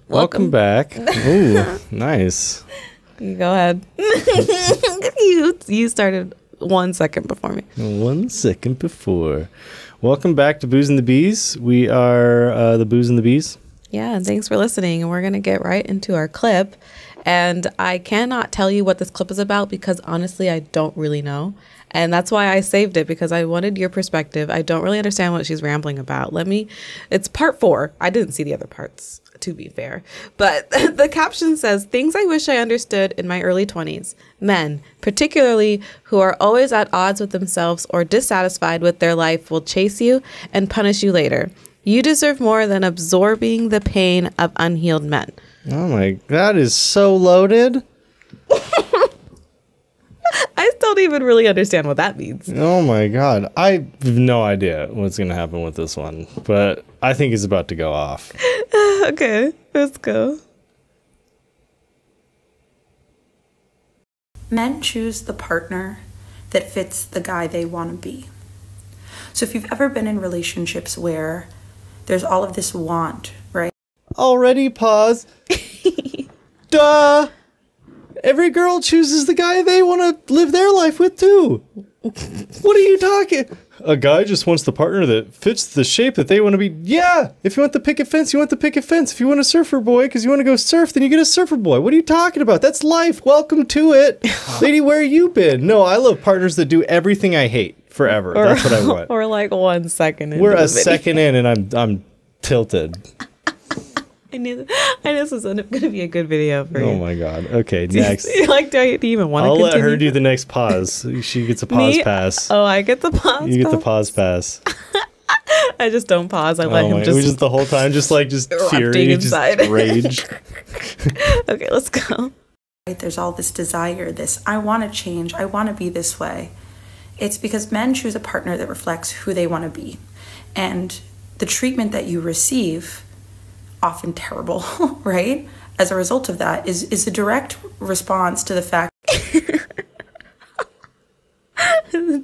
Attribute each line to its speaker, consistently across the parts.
Speaker 1: Welcome back. Ooh, nice.
Speaker 2: You go ahead. You started 1 second before me.
Speaker 1: 1 second before. Welcome back to Booze and the Bees. We are the Booze and the Bees.
Speaker 2: Yeah, and thanks for listening. And we're going to get right into our clip. And I cannot tell you what this clip is about because honestly, I don't really know. And that's why I saved it, because I wanted your perspective. I don't really understand what she's rambling about. It's part 4. I didn't see the other parts, to be fair. But the caption says, "Things I wish I understood in my early 20s. Men, particularly who are always at odds with themselves or dissatisfied with their life, will chase you and punish you later. You deserve more than absorbing the pain of unhealed men."
Speaker 1: Oh my, that is so loaded.
Speaker 2: I still don't even really understand what that means.
Speaker 1: Oh my God. I have no idea what's going to happen with this one, but I think it's about to go off.
Speaker 2: Okay, let's go.
Speaker 3: Men choose the partner that fits the guy they want to be. So if you've ever been in relationships where there's all of this want, right?
Speaker 1: Already pause. Duh. Every girl chooses the guy they want to live their life with too. What are you talking? A guy just wants the partner that fits the shape that they want to be. Yeah, if you want the picket fence, you want the picket fence. If you want a surfer boy because you want to go surf, then you get a surfer boy. What are you talking about? That's life. Welcome to it. Lady, where you been? No, I love partners that do everything I hate forever. That's what I want.
Speaker 2: Or like 1 second into
Speaker 1: We're a
Speaker 2: the video.
Speaker 1: second in and I'm tilted.
Speaker 2: I knew this was going to be a good video for you.
Speaker 1: Oh my God. Okay, next.
Speaker 2: Do you even want to
Speaker 1: I'll
Speaker 2: continue?
Speaker 1: let her do the next pause. She gets a pause pass.
Speaker 2: Oh, I get the pause.
Speaker 1: You get the pause pass.
Speaker 2: I just don't pause. I let him
Speaker 1: We
Speaker 2: just
Speaker 1: just the whole time, just
Speaker 2: erupting
Speaker 1: fury,
Speaker 2: inside.
Speaker 1: just rage.
Speaker 2: Okay, let's go.
Speaker 3: Right? There's all this desire, this, I want to change, I want to be this way. It's because men choose a partner that reflects who they want to be. And the treatment that you receive, often terrible, right? As a result of that is a direct response to the fact.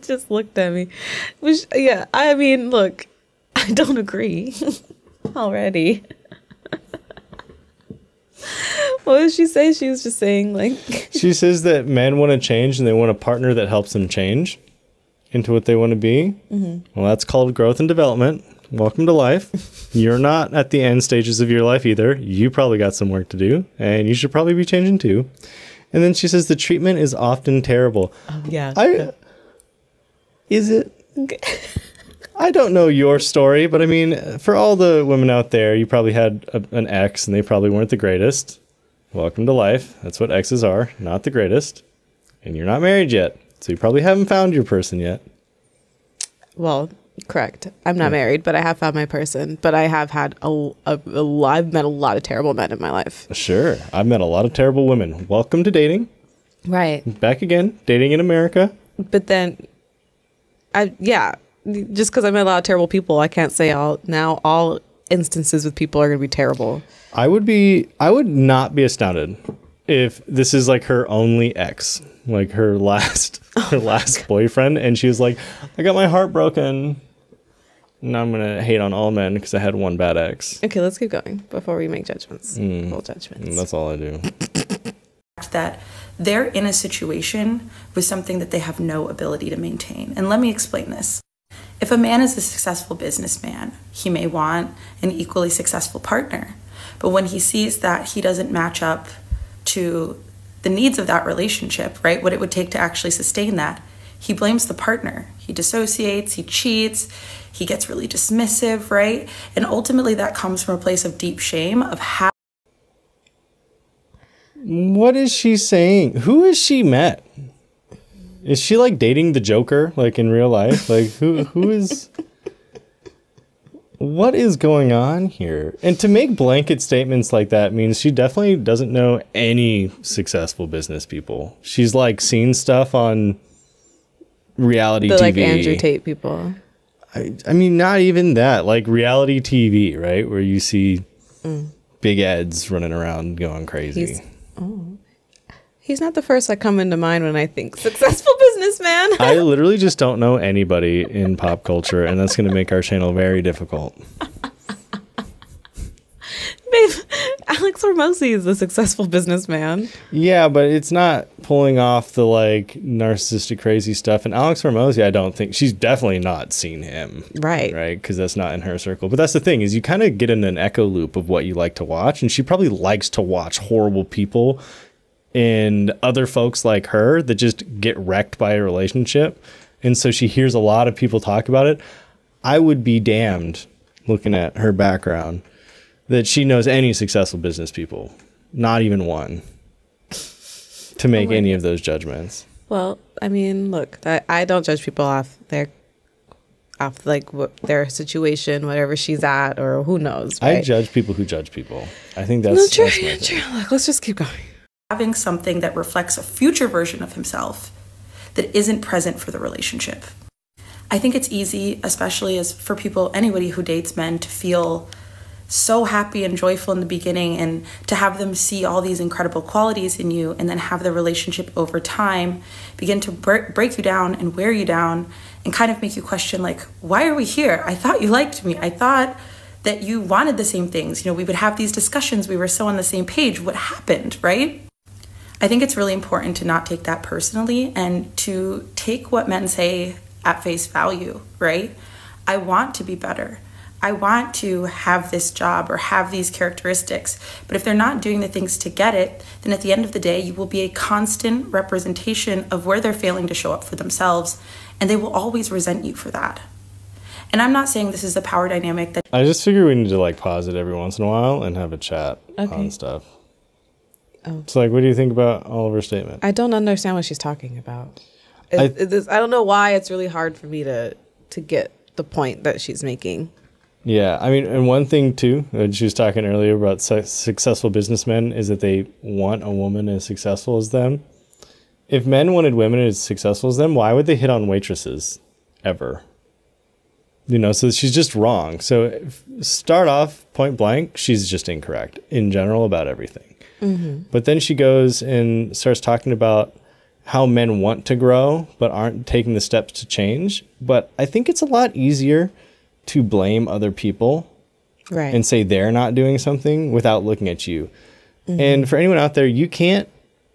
Speaker 2: Just looked at me. Yeah, I mean, look, I don't agree already. What did she say? She was just saying like...
Speaker 1: She says that men want to change and they want a partner that helps them change into what they want to be. Mm-hmm. Well, that's called growth and development. Welcome to life. You're not at the end stages of your life either. You probably got some work to do, and you should probably be changing too. And then she says the treatment is often terrible.
Speaker 2: Oh, yeah.
Speaker 1: Is it?
Speaker 2: Okay.
Speaker 1: I don't know your story, but I mean, for all the women out there, you probably had an ex, and they probably weren't the greatest. Welcome to life. That's what exes are, not the greatest. And you're not married yet, so you probably haven't found your person yet.
Speaker 2: Well, correct. I'm not married, but I have found my person. But I have had I've met a lot of terrible men in my life.
Speaker 1: Sure. I've met a lot of terrible women. Welcome to dating.
Speaker 2: Right.
Speaker 1: Back again. Dating in America.
Speaker 2: But then, just because I met a lot of terrible people, I can't say all instances with people are going to be terrible.
Speaker 1: I would not be astounded if this is like her only ex, like her last boyfriend, and she was like, I got my heart broken. Now I'm gonna hate on all men because I had one bad ex.
Speaker 2: Okay, let's keep going before we make judgments. Full judgments.
Speaker 1: That's all I do.
Speaker 3: That they're in a situation with something that they have no ability to maintain. And let me explain this. If a man is a successful businessman, he may want an equally successful partner. But when he sees that he doesn't match up to the needs of that relationship, right, what it would take to actually sustain that, he blames the partner. He dissociates, he cheats, he gets really dismissive, right? And ultimately that comes from a place of deep shame of how.
Speaker 1: What is she saying? Who has she met? Is she like dating the Joker, like in real life? Like who is... What is going on here? And to make blanket statements like that means she definitely doesn't know any successful business people. She's like seen stuff on reality TV.
Speaker 2: Like Andrew Tate people.
Speaker 1: I mean, not even that. Like reality TV, right? Where you see big Eds running around going crazy.
Speaker 2: He's not the first that come into mind when I think successful businessman.
Speaker 1: I literally just don't know anybody in pop culture, and that's going to make our channel very difficult.
Speaker 2: Babe, Alex Alex Hormozi is a successful businessman.
Speaker 1: Yeah, but it's not pulling off the like narcissistic crazy stuff. And Alex Hormozi, I don't think she's definitely not seen him.
Speaker 2: Right.
Speaker 1: Right. Because that's not in her circle. But that's the thing is you kind of get in an echo loop of what you like to watch. And she probably likes to watch horrible people and other folks like her that just get wrecked by a relationship. And so she hears a lot of people talk about it. I would be damned, looking at her background, that she knows any successful business people, not even one, to make any of those judgments.
Speaker 2: Well, I mean, look, I don't judge people off like their situation, whatever she's at, or who knows. Right?
Speaker 1: I judge people who judge people. I think that's
Speaker 2: true.
Speaker 1: my thing.
Speaker 2: True. Look, let's just keep going.
Speaker 3: Having something that reflects a future version of himself that isn't present for the relationship. I think it's easy, especially as for people, anybody who dates men, to feel so happy and joyful in the beginning and to have them see all these incredible qualities in you and then have the relationship over time begin to break you down and wear you down and kind of make you question, like, why are we here? I thought you liked me. I thought that you wanted the same things. You know, we would have these discussions. We were so on the same page. What happened, right? I think it's really important to not take that personally and to take what men say at face value, right? I want to be better. I want to have this job or have these characteristics. But if they're not doing the things to get it, then at the end of the day, you will be a constant representation of where they're failing to show up for themselves. And they will always resent you for that. And I'm not saying this is a power dynamic that...
Speaker 1: I just figure we need to like pause it every once in a while and have a chat on stuff.
Speaker 2: Oh.
Speaker 1: So like, what do you think about Oliver's statement?
Speaker 2: I don't understand what she's talking about. I don't know why it's really hard for me to get the point that she's making.
Speaker 1: Yeah, I mean, and one thing too, she was talking earlier about successful businessmen is that they want a woman as successful as them. If men wanted women as successful as them, why would they hit on waitresses ever? You know, so she's just wrong. So start off point blank, she's just incorrect in general about everything. Mm-hmm. But then she goes and starts talking about how men want to grow but aren't taking the steps to change. But I think it's a lot easier to blame other people and say they're not doing something without looking at you. Mm-hmm. And for anyone out there, you can't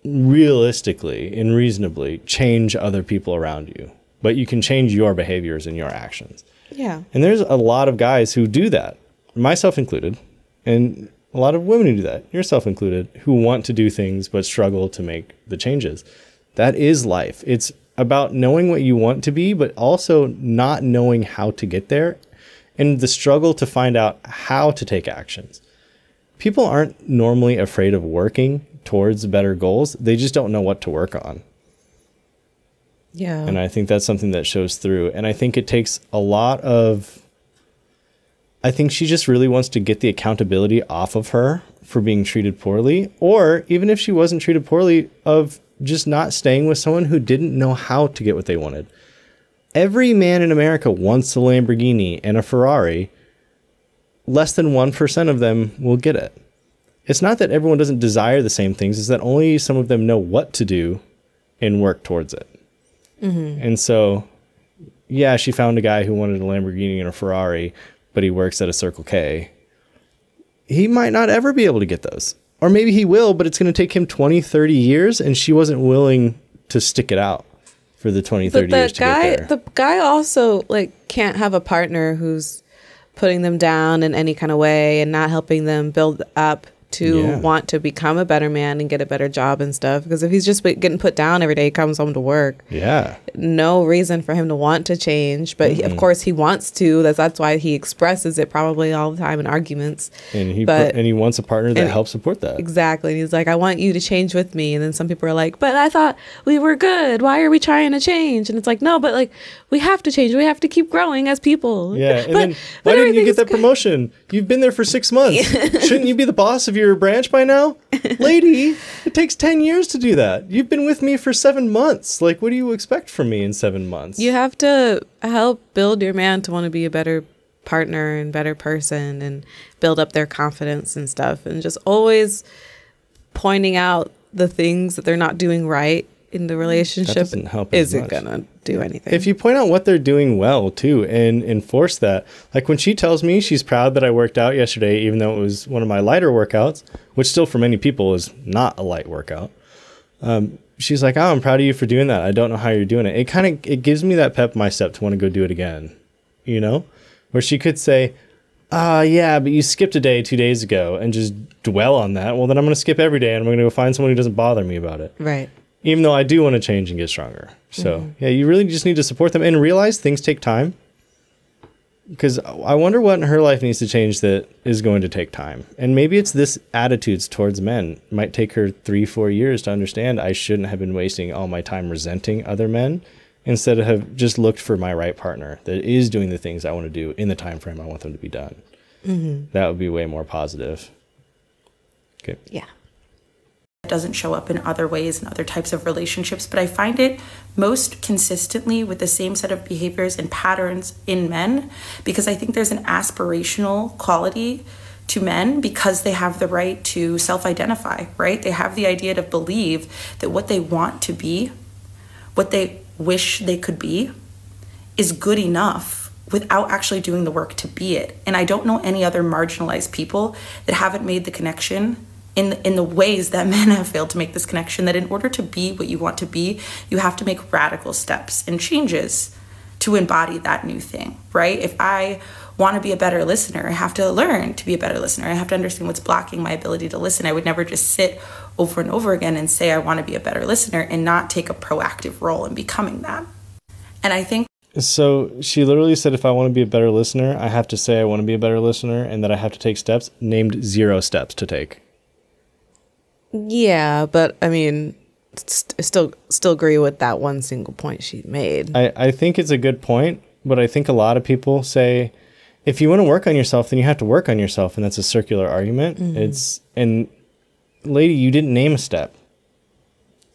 Speaker 1: realistically and reasonably change other people around you, but you can change your behaviors and your actions.
Speaker 2: Yeah.
Speaker 1: And there's a lot of guys who do that, myself included, and a lot of women who do that, yourself included, who want to do things but struggle to make the changes. That is life. It's about knowing what you want to be, but also not knowing how to get there and the struggle to find out how to take actions. People aren't normally afraid of working towards better goals. They just don't know what to work on.
Speaker 2: Yeah.
Speaker 1: And I think that's something that shows through. And I think it takes a lot of... I think she just really wants to get the accountability off of her for being treated poorly, or even if she wasn't treated poorly, of just not staying with someone who didn't know how to get what they wanted. Every man in America wants a Lamborghini and a Ferrari. Less than 1% of them will get it. It's not that everyone doesn't desire the same things, it's that only some of them know what to do and work towards it. Mm-hmm. And so, yeah, she found a guy who wanted a Lamborghini and a Ferrari, but he works at a Circle K. He might not ever be able to get those. Or maybe he will, but it's going to take him 20, 30 years, and she wasn't willing to stick it out for the 20, 30 years to get there.
Speaker 2: The guy also can't have a partner who's putting them down in any kind of way and not helping them build up to want to become a better man and get a better job and stuff. Because if he's just getting put down every day, he comes home to work. Yeah. No reason for him to want to change. But of course he wants to. That's why he expresses it probably all the time in arguments.
Speaker 1: And he wants a partner that helps support that.
Speaker 2: Exactly. And he's like, I want you to change with me. And then some people are like, but I thought we were good. Why are we trying to change? And it's like, no, but we have to change. We have to keep growing as people.
Speaker 1: Yeah. And then why didn't you get that promotion? You've been there for 6 months. Shouldn't you be the boss of your branch by now? Lady, it takes 10 years to do that. You've been with me for 7 months. What do you expect from me in 7 months?
Speaker 2: You have to help build your man to want to be a better partner and better person and build up their confidence and stuff. And just always pointing out the things that they're not doing right in the relationship
Speaker 1: doesn't help as
Speaker 2: isn't
Speaker 1: much.
Speaker 2: gonna do anything.
Speaker 1: If you point out what they're doing well too and enforce that, like when she tells me she's proud that I worked out yesterday, even though it was one of my lighter workouts, which still for many people is not a light workout. She's like, oh, I'm proud of you for doing that. I don't know how you're doing it. It gives me that pep in my step to want to go do it again, you know, where she could say, yeah, but you skipped a day 2 days ago and just dwell on that. Well, then I'm going to skip every day and I'm going to go find someone who doesn't bother me about it.
Speaker 2: Right.
Speaker 1: Even though I do want to change and get stronger. So yeah, you really just need to support them and realize things take time. Because I wonder what in her life needs to change that is going to take time. And maybe it's this attitudes towards men. It might take her 3-4 years to understand I shouldn't have been wasting all my time resenting other men instead of have just looked for my right partner that is doing the things I want to do in the time frame I want them to be done. That would be way more positive. Okay.
Speaker 2: Yeah.
Speaker 3: It doesn't show up in other ways in other types of relationships, but I find it most consistently with the same set of behaviors and patterns in men, because I think there's an aspirational quality to men because they have the right to self-identify, right? They have the idea to believe that what they want to be, what they wish they could be, is good enough without actually doing the work to be it. And I don't know any other marginalized people that haven't made the connection in the ways that men have failed to make this connection, that in order to be what you want to be, you have to make radical steps and changes to embody that new thing, right? If I want to be a better listener, I have to learn to be a better listener. I have to understand what's blocking my ability to listen. I would never just sit over and over again and say I want to be a better listener and not take a proactive role in becoming that. And I think
Speaker 1: so she literally said, if I want to be a better listener, I have to say I want to be a better listener and that I have to take steps, named 0 steps to take.
Speaker 2: Yeah, but I mean, still agree with that one single point she made.
Speaker 1: I think it's a good point, but I think a lot of people say, if you want to work on yourself, then you have to work on yourself, and that's a circular argument. And lady, you didn't name a step.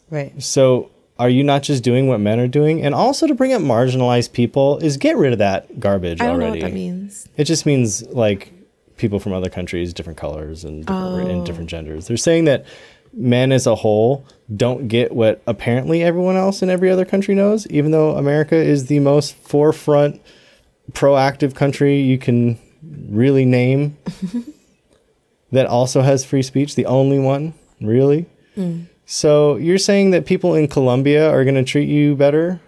Speaker 2: Right.
Speaker 1: So are you not just doing what men are doing? And also to bring up marginalized people is get rid of that garbage already.
Speaker 2: I don't know what that means.
Speaker 1: It just means like people from other countries, different colors and different genders. They're saying that men as a whole don't get what apparently everyone else in every other country knows, even though America is the most forefront proactive country you can really name that also has free speech, the only one, really. So you're saying that people in Colombia are going to treat you better?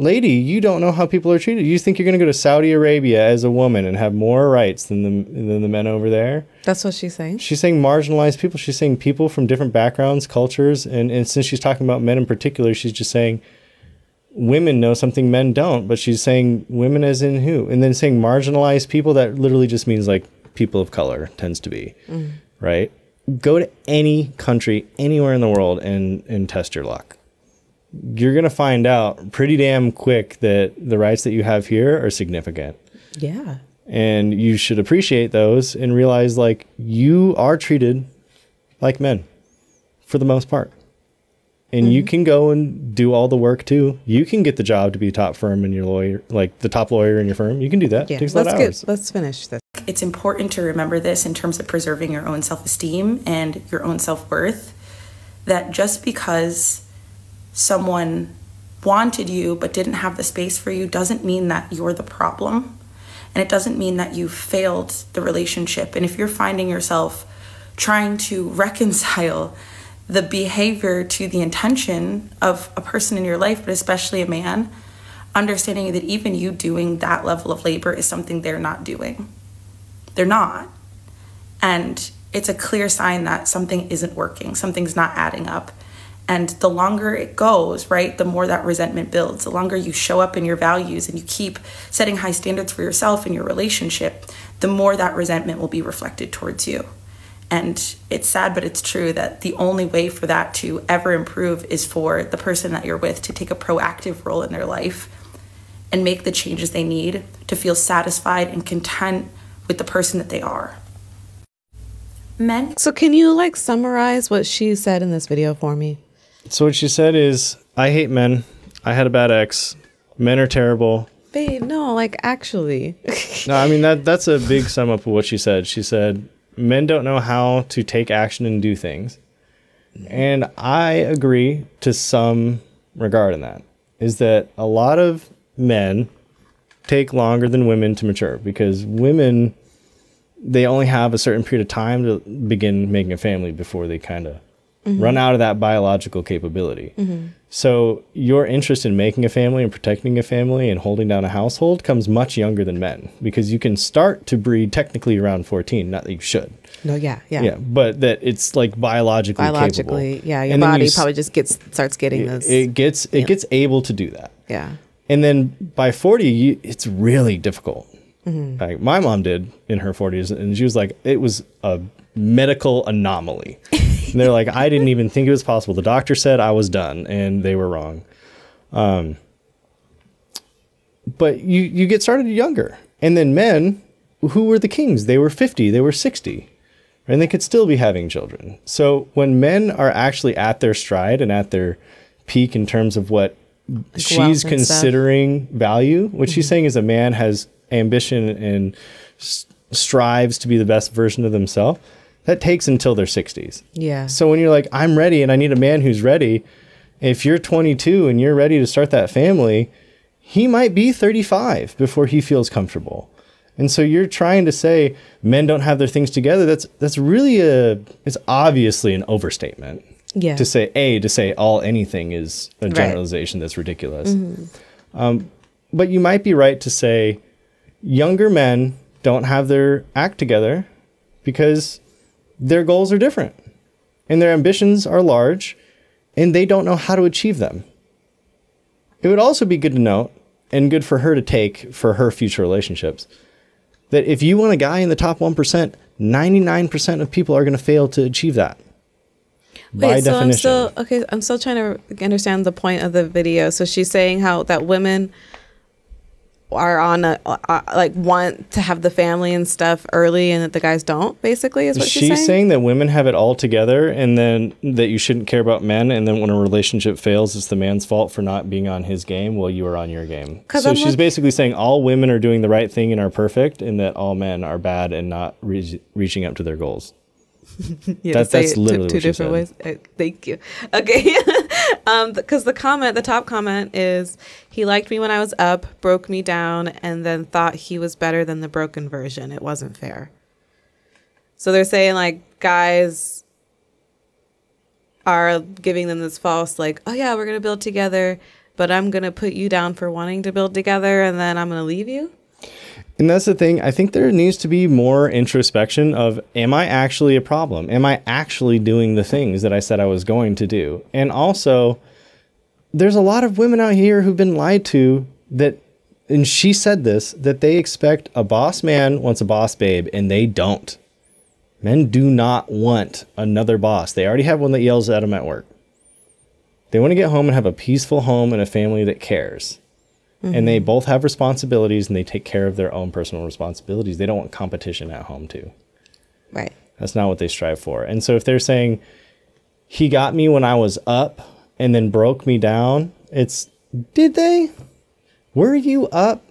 Speaker 1: Lady, you don't know how people are treated. You think you're going to go to Saudi Arabia as a woman and have more rights than the men over there?
Speaker 2: That's what she's saying?
Speaker 1: She's saying marginalized people. She's saying people from different backgrounds, cultures. And since she's talking about men in particular, she's just saying women know something men don't. But she's saying women as in who? And then saying marginalized people, that literally just means like people of color tends to be, right? Go to any country, anywhere in the world and test your luck. You're going to find out pretty damn quick that the rights that you have here are significant.
Speaker 2: Yeah.
Speaker 1: And you should appreciate those and realize like you are treated like men for the most part. And you can go and do all the work too. You can get the job to be top firm in your lawyer, like the top lawyer in your firm. You can do that.
Speaker 2: Yeah.
Speaker 1: It takes a lot of hours.
Speaker 2: Let's finish this.
Speaker 3: it's important to remember this in terms of preserving your own self-esteem and your own self-worth, that just because someone wanted you but didn't have the space for you doesn't mean that you're the problem. And it doesn't mean that you failed the relationship. And if you're finding yourself trying to reconcile the behavior to the intention of a person in your life, but especially a man, understanding that even you doing that level of labor is something they're not doing. They're not. And it's a clear sign that something isn't working, something's not adding up. And the longer it goes, right, the more that resentment builds. The longer you show up in your values and you keep setting high standards for yourself in your relationship, the more that resentment will be reflected towards you. And it's sad, but it's true that the only way for that to ever improve is for the person that you're with to take a proactive role in their life and make the changes they need to feel satisfied and content with the person that they are. Men.
Speaker 2: So can you like summarize what she said in this video for me?
Speaker 1: So what she said is, I hate men. I had a bad ex. Men are terrible.
Speaker 2: Babe, no, like actually.
Speaker 1: No, I mean, that's a big sum up of what she said. She said, men don't know how to take action and do things. And I agree to some regard in that, is that a lot of men take longer than women to mature because women, they only have a certain period of time to begin making a family before they kind of run out of that biological capability. So your interest in making a family and protecting a family and holding down a household comes much younger than men because you can start to breed technically around 14, not that you should.
Speaker 2: No, yeah.
Speaker 1: Yeah, but that it's like biologically capable.
Speaker 2: Yeah, your
Speaker 1: And then
Speaker 2: body
Speaker 1: you
Speaker 2: probably just starts getting this.
Speaker 1: It gets able to do that.
Speaker 2: Yeah.
Speaker 1: And then by 40, it's really difficult. Like my mom did in her 40s, and she was like, it was a medical anomaly. And they're like, I didn't even think it was possible. The doctor said I was done, and they were wrong. But you get started younger. And then men, who were the kings? They were 50, they were 60, and they could still be having children. So when men are actually at their stride and at their peak in terms of what she's considering value, what she's saying is a man has ambition and strives to be the best version of themselves, that takes until their 60s.
Speaker 2: Yeah.
Speaker 1: So when you're like, I'm ready and I need a man who's ready, if you're 22 and you're ready to start that family, he might be 35 before he feels comfortable. And so you're trying to say men don't have their things together. That's really it's obviously an overstatement.
Speaker 2: Yeah.
Speaker 1: To say anything is a generalization that's ridiculous. But you might be right to say younger men don't have their act together because their goals are different and their ambitions are large and they don't know how to achieve them. It would also be good to note and good for her to take for her future relationships that if you want a guy in the top 1%, 99% of people are going to fail to achieve that. By definition.
Speaker 2: I'm still trying to understand the point of the video. So she's saying how that women are on like want to have the family and stuff early and that the guys don't, basically, is what she's
Speaker 1: saying that women have it all together and then that you shouldn't care about men, and then when a relationship fails it's the man's fault for not being on his game while you are on your game. So she's basically saying all women are doing the right thing and are perfect, and that all men are bad and not reaching up to their goals. That's literally two different ways.
Speaker 2: Thank you. Okay. Because the top comment is, he liked me when I was up, broke me down, and then thought he was better than the broken version. It wasn't fair. So they're saying like guys are giving them this false like, oh yeah, we're going to build together, but I'm going to put you down for wanting to build together and then I'm going to leave you.
Speaker 1: And that's the thing. I think there needs to be more introspection of, am I actually a problem? Am I actually doing the things that I said I was going to do? And also, there's a lot of women out here who've been lied to that, and she said this, that they expect a boss man wants a boss babe, and they don't. Men do not want another boss. They already have one that yells at them at work. They want to get home and have a peaceful home and a family that cares. And they both have responsibilities and they take care of their own personal responsibilities. They don't want competition at home too.
Speaker 2: Right.
Speaker 1: That's not what they strive for. And so if they're saying, he got me when I was up and then broke me down, did they? Were you up?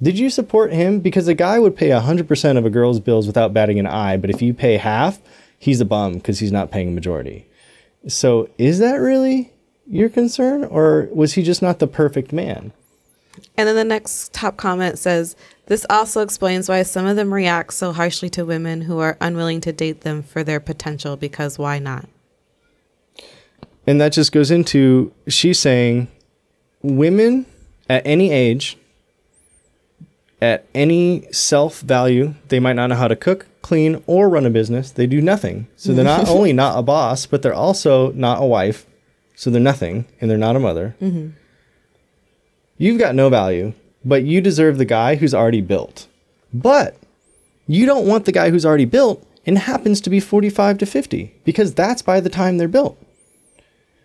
Speaker 1: Did you support him? Because a guy would pay 100% of a girl's bills without batting an eye. But if you pay half, he's a bum because he's not paying a majority. So is that really your concern? Or was he just not the perfect man?
Speaker 2: And then the next top comment says, this also explains why some of them react so harshly to women who are unwilling to date them for their potential, because why not?
Speaker 1: And that just goes into, she's saying women at any age, at any self-value, they might not know how to cook, clean, or run a business. They do nothing. So they're not only not a boss, but they're also not a wife. So they're nothing, and they're not a mother. You've got no value, but you deserve the guy who's already built. But you don't want the guy who's already built and happens to be 45 to 50, because that's by the time they're built.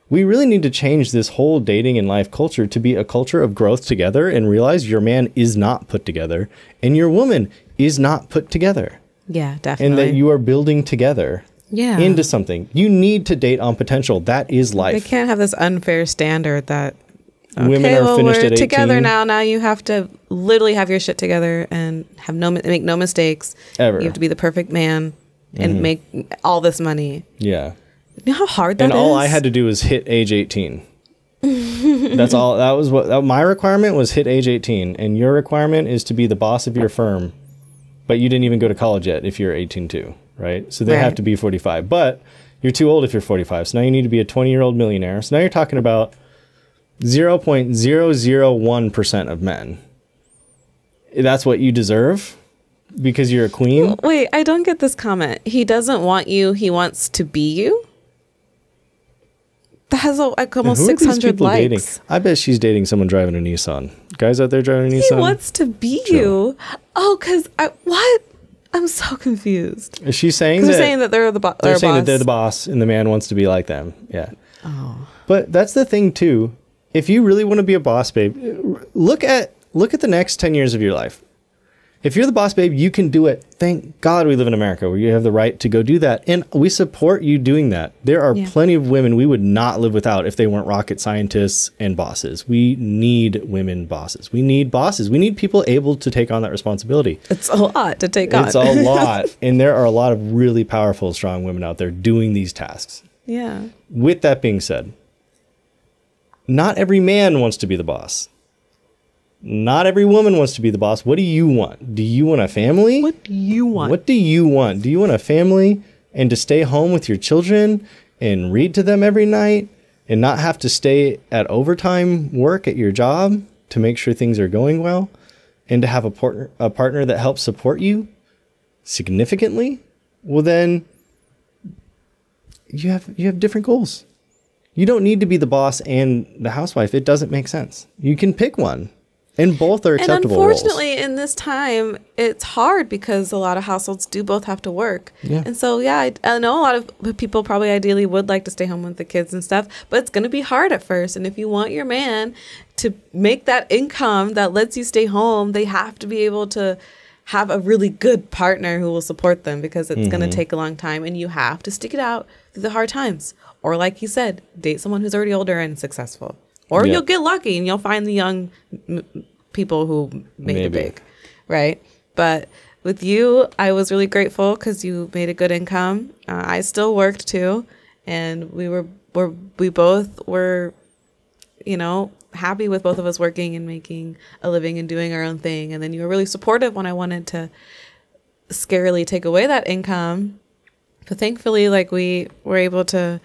Speaker 1: We really need to change this whole dating and life culture to be a culture of growth together and realize your man is not put together and your woman is not put together.
Speaker 2: Yeah, definitely.
Speaker 1: And that you are building together into something. You need to date on potential. That is life.
Speaker 2: They can't have this unfair standard that
Speaker 1: women are finished at 18.
Speaker 2: Together now. Now you have to literally have your shit together and make no mistakes.
Speaker 1: Ever.
Speaker 2: You have to be the perfect man and make all this money.
Speaker 1: Yeah.
Speaker 2: You know how hard that is?
Speaker 1: And all I had to do was hit age 18. That's all. That was my requirement was hit age 18. And your requirement is to be the boss of your firm. But you didn't even go to college yet if you're 18 too, right? So they have to be 45. But you're too old if you're 45. So now you need to be a 20-year-old millionaire. So now you're talking about 0.001% of men. That's what you deserve because you're a queen?
Speaker 2: Wait, I don't get this comment. He doesn't want you. He wants to be you? That has like almost 600 likes.
Speaker 1: Dating? I bet she's dating someone driving a Nissan. Guys out there driving a Nissan?
Speaker 2: He wants to be you. Oh, because what? I'm so confused.
Speaker 1: Is she saying that?
Speaker 2: They're saying that they're the boss.
Speaker 1: They're saying that they're the boss and the man wants to be like them. Yeah.
Speaker 2: Oh.
Speaker 1: But that's the thing too. If you really want to be a boss, babe, look at the next 10 years of your life. If you're the boss, babe, you can do it. Thank God we live in America where you have the right to go do that. And we support you doing that. There are plenty of women we would not live without if they weren't rocket scientists and bosses. We need women bosses. We need bosses. We need people able to take on that responsibility.
Speaker 2: It's a lot to take on.
Speaker 1: It's a lot. And there are a lot of really powerful, strong women out there doing these tasks.
Speaker 2: Yeah.
Speaker 1: With that being said, not every man wants to be the boss. Not every woman wants to be the boss. What do you want? Do you want a family?
Speaker 2: What do you want?
Speaker 1: What do you want? Do you want a family and to stay home with your children and read to them every night and not have to stay at overtime work at your job to make sure things are going well and to have a partner that helps support you significantly? Well, then you have different goals. You don't need to be the boss and the housewife. It doesn't make sense. You can pick one. And both are acceptable roles.
Speaker 2: And unfortunately, in this time, it's hard because a lot of households do both have to work.
Speaker 1: Yeah.
Speaker 2: And so, yeah, I know a lot of people probably ideally would like to stay home with the kids and stuff, but it's going to be hard at first. And if you want your man to make that income that lets you stay home, they have to be able to have a really good partner who will support them because it's going to take a long time. And you have to stick it out through the hard times. Or like you said, date someone who's already older and successful. Or you'll get lucky and you'll find the young people who made it big, right? But with you, I was really grateful because you made a good income. I still worked too, and we both were, happy with both of us working and making a living and doing our own thing. And then you were really supportive when I wanted to scarily take away that income. But thankfully, like we were able to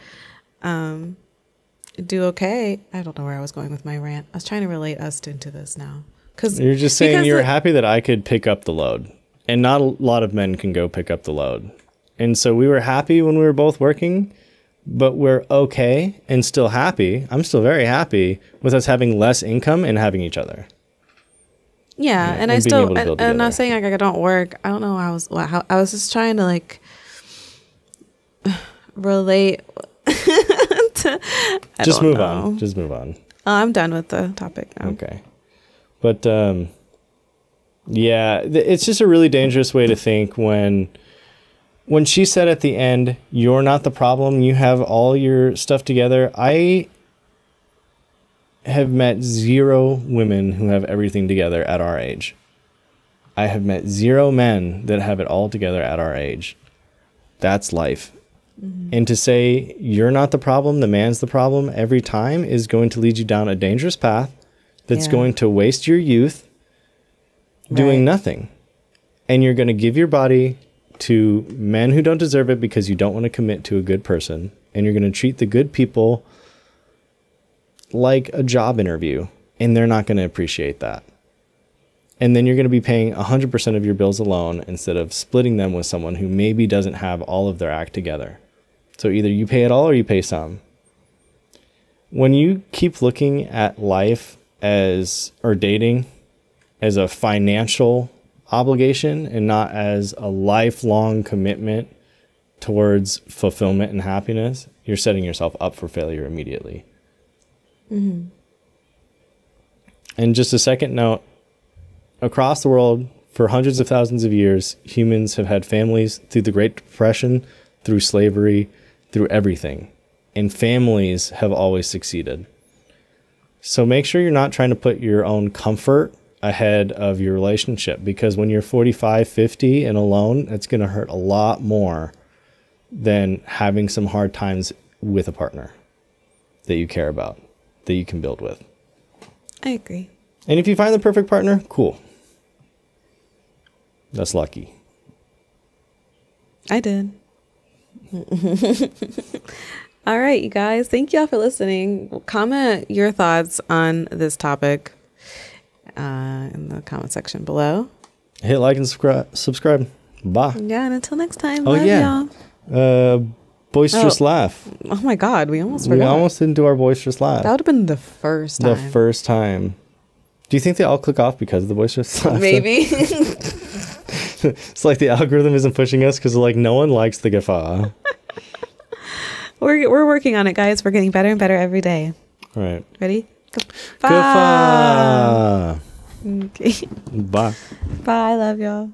Speaker 2: do okay. I don't know where I was going with my rant. I was trying to relate us into this now.
Speaker 1: You're just saying you're happy that I could pick up the load. And not a lot of men can go pick up the load. And so we were happy when we were both working, but we're okay and still happy. I'm still very happy with us having less income and having each other.
Speaker 2: Yeah, and I still, and I'm not saying like I don't work. I don't know how I was just trying to like relate.
Speaker 1: Just move on. Just move on.
Speaker 2: I'm done with the topic now.
Speaker 1: Okay. But yeah, it's just a really dangerous way to think when she said at the end, you're not the problem, you have all your stuff together. I have met 0 women who have everything together at our age. I have met 0 men that have it all together at our age. That's life. Mm-hmm. And to say you're not the problem, the man's the problem every time is going to lead you down a dangerous path that's going to waste your youth doing nothing. And you're going to give your body to men who don't deserve it because you don't want to commit to a good person. And you're going to treat the good people like a job interview. And they're not going to appreciate that. And then you're going to be paying 100% of your bills alone instead of splitting them with someone who maybe doesn't have all of their act together. So either you pay it all or you pay some. When you keep looking at life or dating as a financial obligation and not as a lifelong commitment towards fulfillment and happiness, you're setting yourself up for failure immediately. Mm-hmm. And just a second note, across the world, for hundreds of thousands of years, humans have had families through the Great Depression, through slavery, through everything. And families have always succeeded. So make sure you're not trying to put your own comfort ahead of your relationship, because when you're 45, 50 and alone, it's going to hurt a lot more than having some hard times with a partner that you care about, that you can build with.
Speaker 2: I agree.
Speaker 1: And if you find the perfect partner, cool. That's lucky.
Speaker 2: I did. All right, you guys. Thank y'all for listening. Comment your thoughts on this topic in the comment section below.
Speaker 1: Hit like and subscribe. Bye.
Speaker 2: Yeah, and until next time.
Speaker 1: Oh,
Speaker 2: Love
Speaker 1: yeah.
Speaker 2: y'all.
Speaker 1: Boisterous laugh.
Speaker 2: Oh my God, we almost
Speaker 1: We
Speaker 2: forgot.
Speaker 1: almost didn't do our boisterous laugh.
Speaker 2: That would have been the first time.
Speaker 1: The first time. Do you think they all click off because of the boisterous laugh?
Speaker 2: Maybe.
Speaker 1: It's like the algorithm isn't pushing us because like no one likes the guffaw.
Speaker 2: We're working on it, guys. We're getting better and better every day.
Speaker 1: All right.
Speaker 2: Ready?
Speaker 1: Guffaw.
Speaker 2: Okay.
Speaker 1: Bye.
Speaker 2: Bye. Love y'all.